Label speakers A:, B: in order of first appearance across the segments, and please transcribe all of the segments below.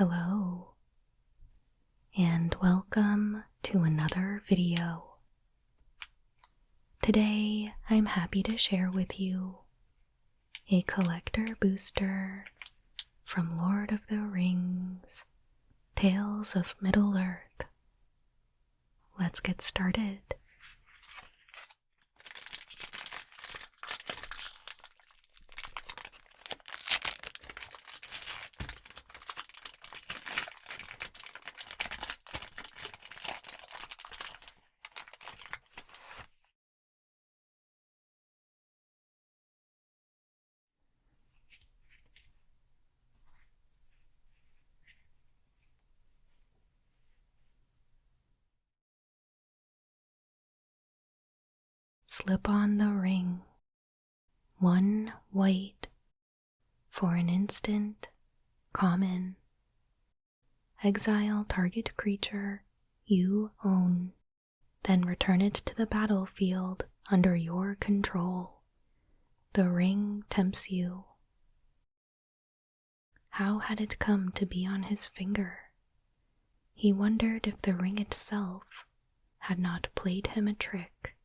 A: Hello, and welcome to another video. Today, I'm happy to share with you a collector booster from Lord of the Rings, Tales of Middle-earth. Let's get started. Slip on the ring, 1 white, for an instant, common. Exile target creature you own, then return it to the battlefield under your control. The ring tempts you. How had it come to be on his finger? He wondered if the ring itself had not played him a trick.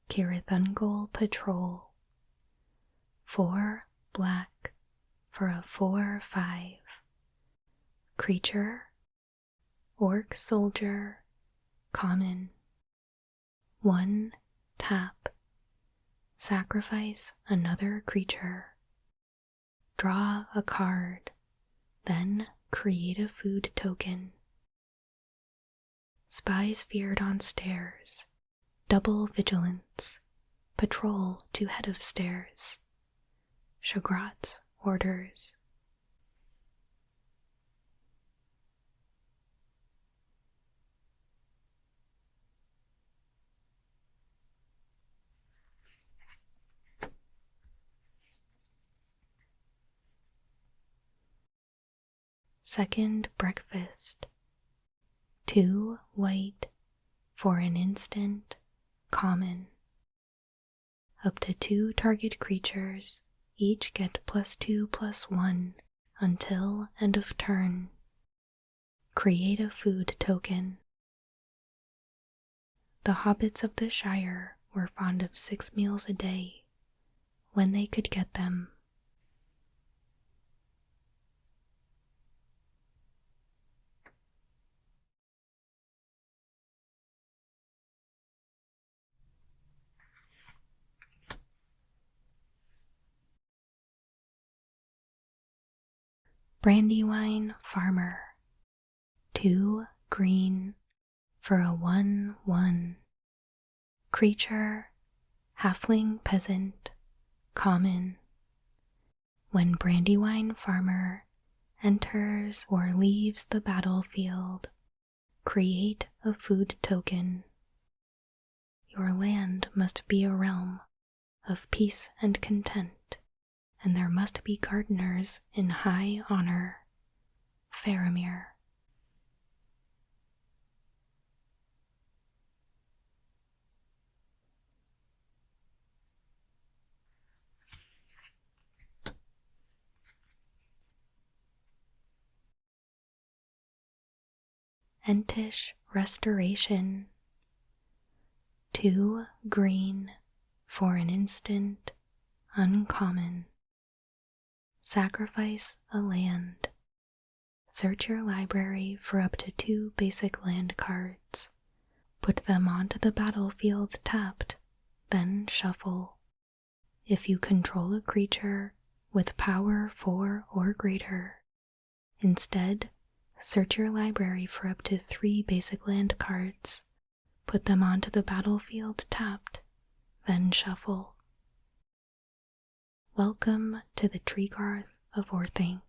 A: Cirith Ungol Patrol, 4 black for a 4/5. Creature, Orc Soldier, common. 1 tap. Sacrifice another creature. Draw a card, then create a food token. Spies feared on stairs. Double vigilance. Patrol to head of stairs. Shagrat's orders. Second breakfast. 2 white for an instant, common. Up to 2 target creatures each get +2/+1 until end of turn. Create a food token. The hobbits of the Shire were fond of 6 meals a day, when they could get them. Brandywine Farmer, 2 green for a 1/1. Creature, Halfling Peasant, common. When Brandywine Farmer enters or leaves the battlefield, create a food token. Your land must be a realm of peace and content, and there must be gardeners in high honor. Faramir. Entish Restoration, 2 green for an instant, uncommon. Sacrifice a land. Search your library for up to 2 basic land cards. Put them onto the battlefield tapped, then shuffle. If you control a creature with power 4 or greater, instead, search your library for up to 3 basic land cards. Put them onto the battlefield tapped, then shuffle. Welcome to the Treegarth of Orthanc.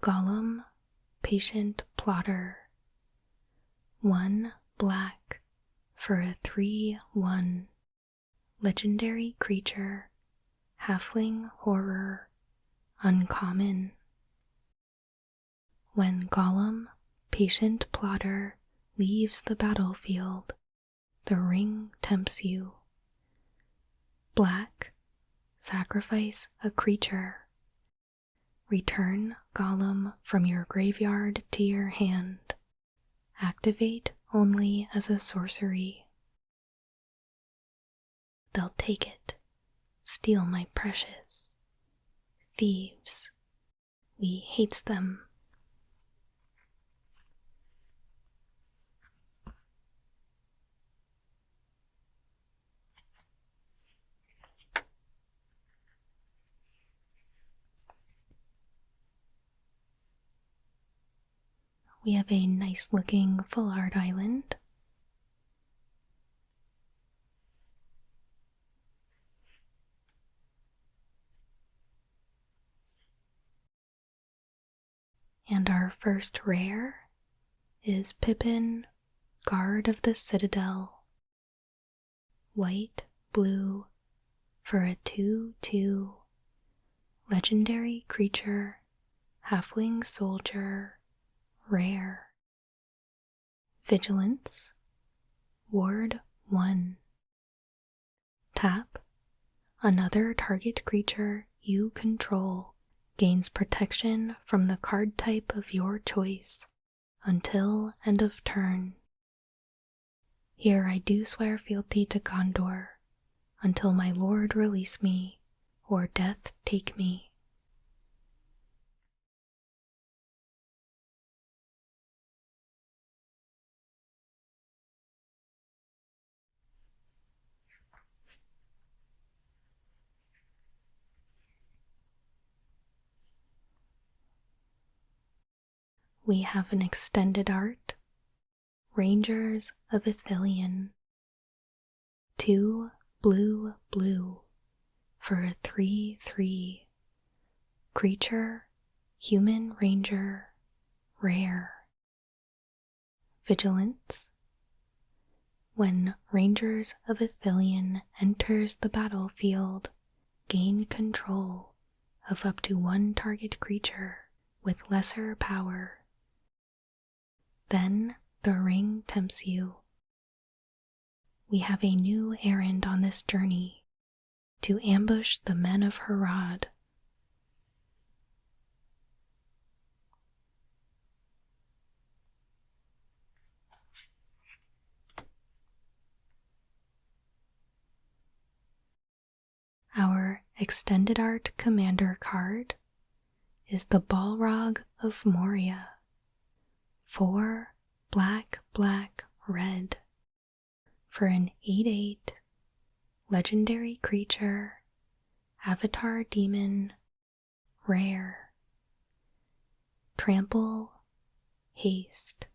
A: Gollum, Patient Plotter. 1 black for a 3/1. Legendary creature, halfling horror, uncommon. When Gollum, Patient Plotter, leaves the battlefield, the ring tempts you. Black, sacrifice a creature. Return Gollum from your graveyard to your hand. Activate only as a sorcery. They'll take it, steal my precious. Thieves, we hates them. We have a nice looking full art island. And our first rare is Pippin, Guard of the Citadel. White, blue, for a 2/2. Legendary creature, halfling soldier, rare. Vigilance, Ward 1. Tap, another target creature you control gains protection from the card type of your choice until end of turn. Here I do swear fealty to Gondor until my lord release me or death take me. We have an extended art, Rangers of Ithilien. 2 blue, blue, for a 3/3. Creature, human ranger, rare. Vigilance. When Rangers of Ithilien enters the battlefield, gain control of up to 1 target creature with lesser power. Then the ring tempts you. We have a new errand on this journey, to ambush the men of Harad. Our extended art commander card is the Balrog of Moria. 4 black, black, red, for an 8/8. Legendary creature, avatar demon, rare. Trample, haste.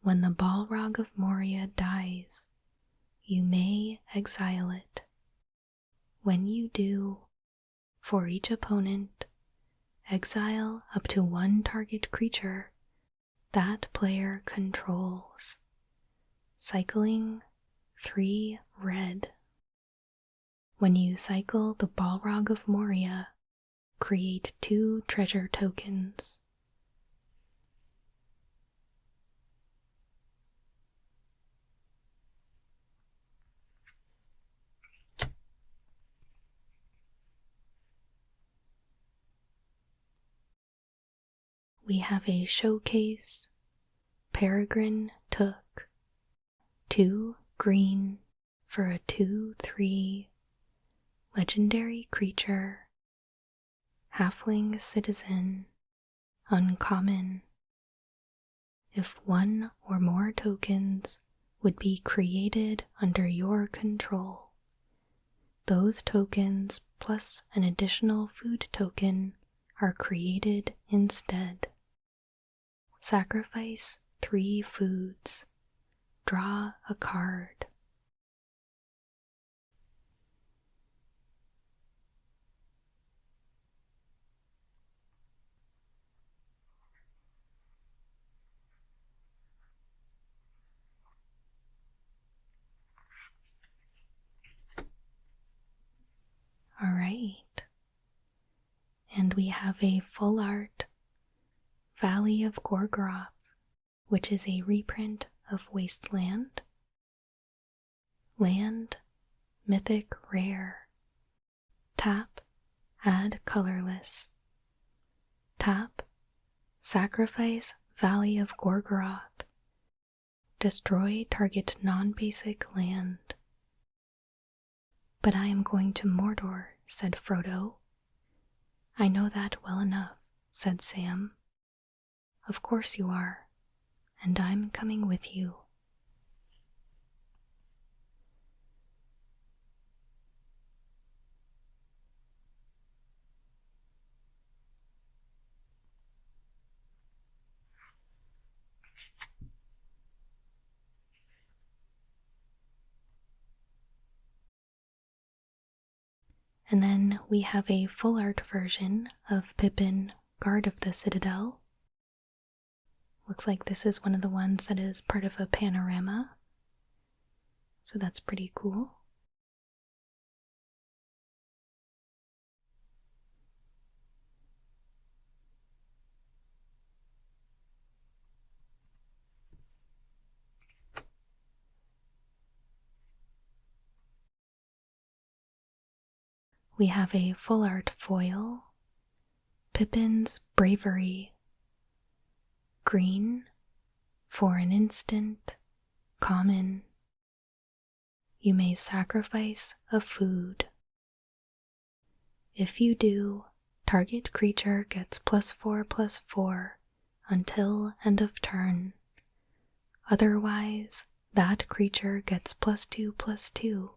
A: When the Balrog of Moria dies, you may exile it. When you do, for each opponent, exile up to 1 target creature that player controls. Cycling 3 red. When you cycle the Balrog of Moria, create 2 treasure tokens. We have a showcase, Peregrine Took. 2 green for a 2/3. Legendary creature, halfling citizen, uncommon. If 1 or more tokens would be created under your control, those tokens plus an additional food token are created instead. Sacrifice 3 foods. Draw a card. And we have a full art Valley of Gorgoroth, which is a reprint of Wasteland. Land, mythic rare. Tap, add colorless. Tap, sacrifice Valley of Gorgoroth. Destroy target non-basic land. But I am going to Mordor, said Frodo. I know that well enough, said Sam. Of course you are, and I'm coming with you. And then we have a full art version of Pippin, Guard of the Citadel. Looks like this is one of the ones that is part of a panorama, so that's pretty cool. We have a full art foil, Pippin's Bravery. Green, for an instant, common. You may sacrifice a food. If you do, target creature gets +4/+4 until end of turn. Otherwise, that creature gets +2/+2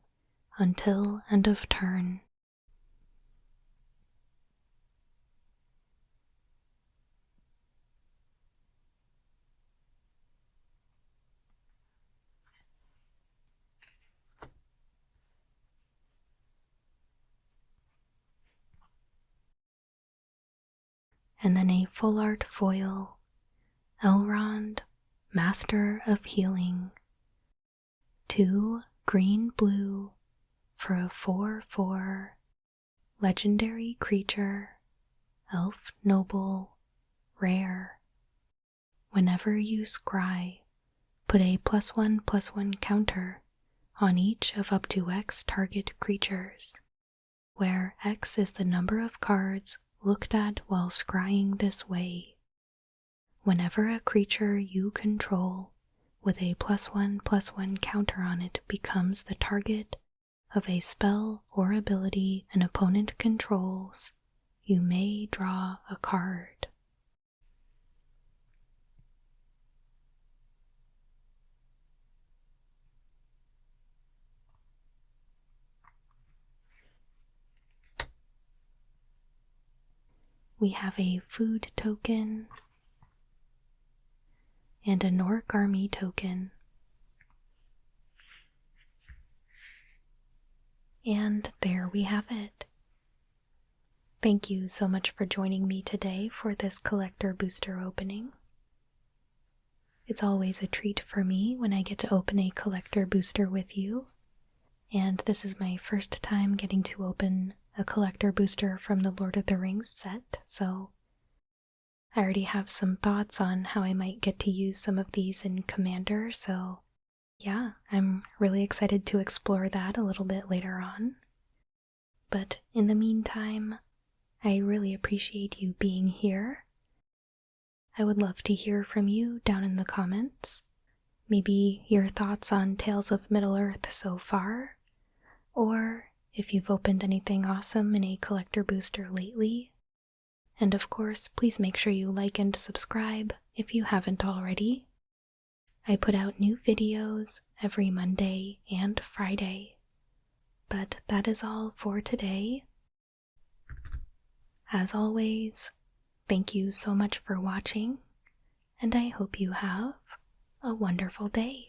A: until end of turn. And then a full art foil, Elrond, Master of Healing. 2 green-blue for a 4/4 legendary creature, elf noble, rare. Whenever you scry, put a +1/+1 counter on each of up to X target creatures, where X is the number of cards looked at while scrying this way. Whenever a creature you control with a +1/+1 counter on it becomes the target of a spell or ability an opponent controls, you may draw a card. We have a food token and a Nork Army token. And there we have it. Thank you so much for joining me today for this collector booster opening. It's always a treat for me when I get to open a collector booster with you, and this is my first time getting to open a collector booster from the Lord of the Rings set, so I already have some thoughts on how I might get to use some of these in Commander, so yeah, I'm really excited to explore that a little bit later on. But in the meantime, I really appreciate you being here. I would love to hear from you down in the comments. Maybe your thoughts on Tales of Middle-earth so far, or if you've opened anything awesome in a collector booster lately. And of course, please make sure you like and subscribe if you haven't already. I put out new videos every Monday and Friday. But that is all for today. As always, thank you so much for watching, and I hope you have a wonderful day.